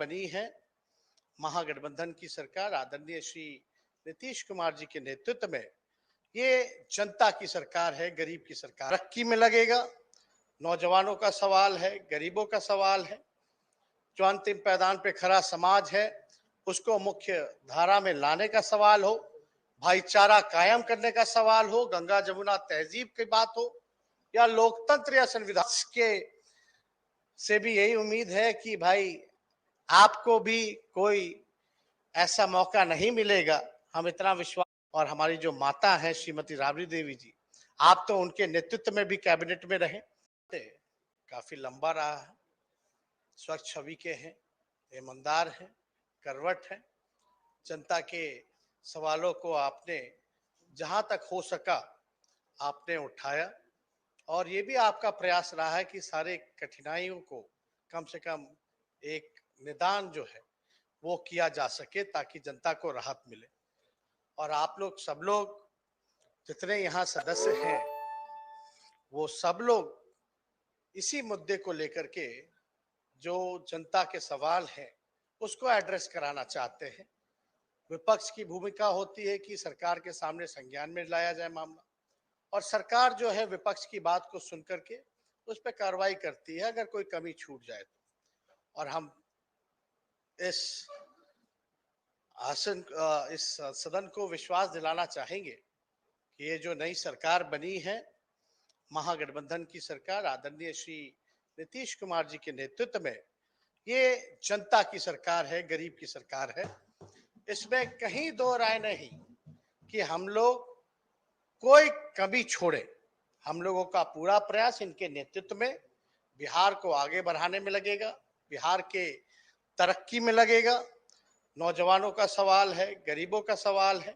बनी है, महागठबंधन की सरकार आदरणीय श्री नीतीश कुमार जी के नेतृत्व में, ये जनता की सरकार है, गरीब की सरकार। तरक्की में लगेगा, नौजवानों का सवाल है, गरीबों का सवाल है, जो अंतिम पैदान पे खड़ा समाज है उसको मुख्य धारा में लाने का सवाल हो, भाईचारा कायम करने का सवाल हो, गंगा जमुना तहजीब की बात हो, या लोकतंत्र या संविधान के से भी यही उम्मीद है कि भाई आपको भी कोई ऐसा मौका नहीं मिलेगा। हम इतना विश्वास, और हमारी जो माता है श्रीमती राबड़ी देवी जी, आप तो उनके नेतृत्व में भी कैबिनेट में रहे, काफी लंबा रहा है, स्वच्छ छवि के हैं, ईमानदार हैं, करवट हैं। जनता के सवालों को आपने जहां तक हो सका आपने उठाया, और ये भी आपका प्रयास रहा है कि सारे कठिनाइयों को कम से कम एक निदान जो है वो किया जा सके ताकि जनता को राहत मिले। और आप लोग सब लोग जितने यहाँ सदस्य हैं वो सब लोग इसी मुद्दे को लेकर के जो जनता के सवाल हैं उसको एड्रेस कराना चाहते हैं। विपक्ष की भूमिका होती है कि सरकार के सामने संज्ञान में लाया जाए मामला, और सरकार जो है विपक्ष की बात को सुन करके उस पर कार्रवाई करती है अगर कोई कमी छूट जाए तो। और हम इस इस सदन को विश्वास दिलाना चाहेंगे कि ये जो नई सरकार बनी है, महागठबंधन की सरकार आदरणीय श्री नीतीश कुमार जी के नेतृत्व में, ये जनता की सरकार है, गरीब की सरकार है। इसमें कहीं दो राय नहीं कि हम लोग कोई कमी छोड़े। हम लोगों का पूरा प्रयास इनके नेतृत्व में बिहार को आगे बढ़ाने में लगेगा, बिहार के तरक्की में लगेगा, नौजवानों का सवाल है, गरीबों का सवाल है,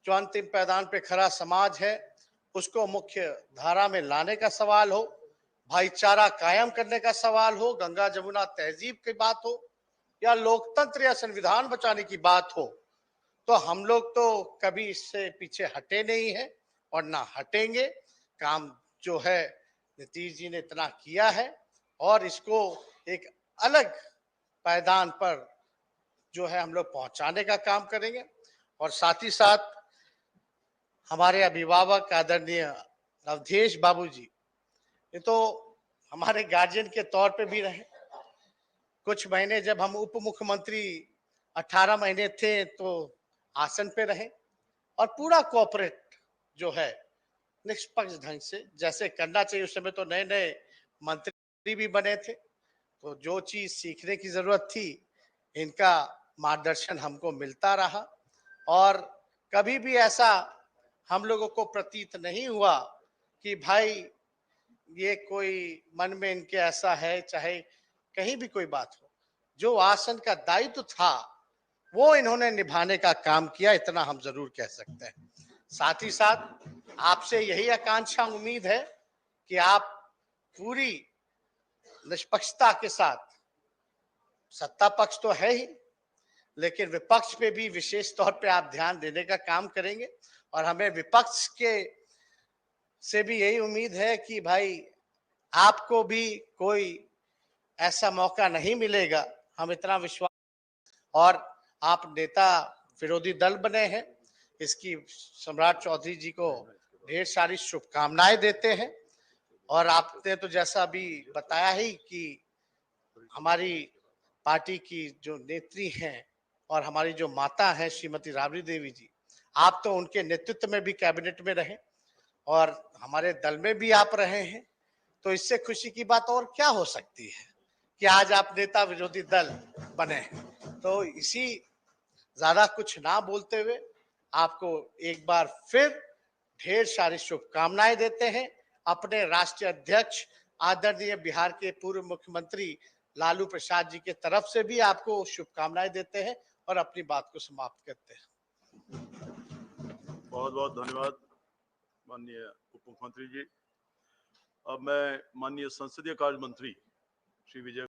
जो अंतिम पैदान पे खड़ा समाज है उसको मुख्य धारा में लाने का सवाल हो, भाईचारा कायम करने का सवाल हो, गंगा जमुना तहजीब की बात हो, या लोकतंत्र या संविधान बचाने की बात हो, तो हम लोग तो कभी इससे पीछे हटे नहीं है और ना हटेंगे। काम जो है नीतीश जी ने इतना किया है और इसको एक अलग पायदान पर जो है हम लोग पहुंचाने का काम करेंगे। और साथ ही साथ हमारे अभिभावक आदरणीय अवधेश बाबू जी, ये तो हमारे गार्जियन के तौर पे भी रहे। कुछ महीने जब हम उप मुख्यमंत्री 18 महीने थे तो आसन पे रहे, और पूरा कोऑपरेट जो है निष्पक्ष ढंग से जैसे करना चाहिए। उस समय तो नए नए मंत्री भी बने थे, तो जो चीज सीखने की जरूरत थी इनका मार्गदर्शन हमको मिलता रहा, और कभी भी ऐसा हम लोगों को प्रतीत नहीं हुआ कि भाई ये कोई मन में इनके ऐसा है, चाहे कहीं भी कोई बात हो। जो आसन का दायित्व था वो इन्होंने निभाने का काम किया, इतना हम जरूर कह सकते हैं। साथ ही साथ आपसे यही आकांक्षा उम्मीद है कि आप पूरी निष्पक्षता के साथ, सत्ता पक्ष तो है ही लेकिन विपक्ष पे भी विशेष तौर पे आप ध्यान देने का काम करेंगे, और हमें विपक्ष के से भी यही उम्मीद है कि भाई आपको भी कोई ऐसा मौका नहीं मिलेगा। हम इतना विश्वास, और आप नेता विरोधी दल बने हैं, इसकी सम्राट चौधरी जी को ढेर सारी शुभकामनाएं देते हैं। और आपने तो जैसा अभी बताया ही कि हमारी पार्टी की जो नेत्री हैं और हमारी जो माता है श्रीमती राबड़ी देवी जी, आप तो उनके नेतृत्व में भी कैबिनेट में रहे और हमारे दल में भी आप रहे हैं, तो इससे खुशी की बात और क्या हो सकती है कि आज आप नेता विरोधी दल बने हैं। तो इसी ज्यादा कुछ ना बोलते हुए आपको एक बार फिर ढेर सारी शुभकामनाएं देते हैं। अपने राष्ट्रीय अध्यक्ष आदरणीय बिहार के पूर्व मुख्यमंत्री लालू प्रसाद जी के तरफ से भी आपको शुभकामनाएं देते हैं और अपनी बात को समाप्त करते हैं। बहुत बहुत धन्यवाद माननीय उप मुख्यमंत्री जी। अब मैं माननीय संसदीय कार्य मंत्री श्री विजय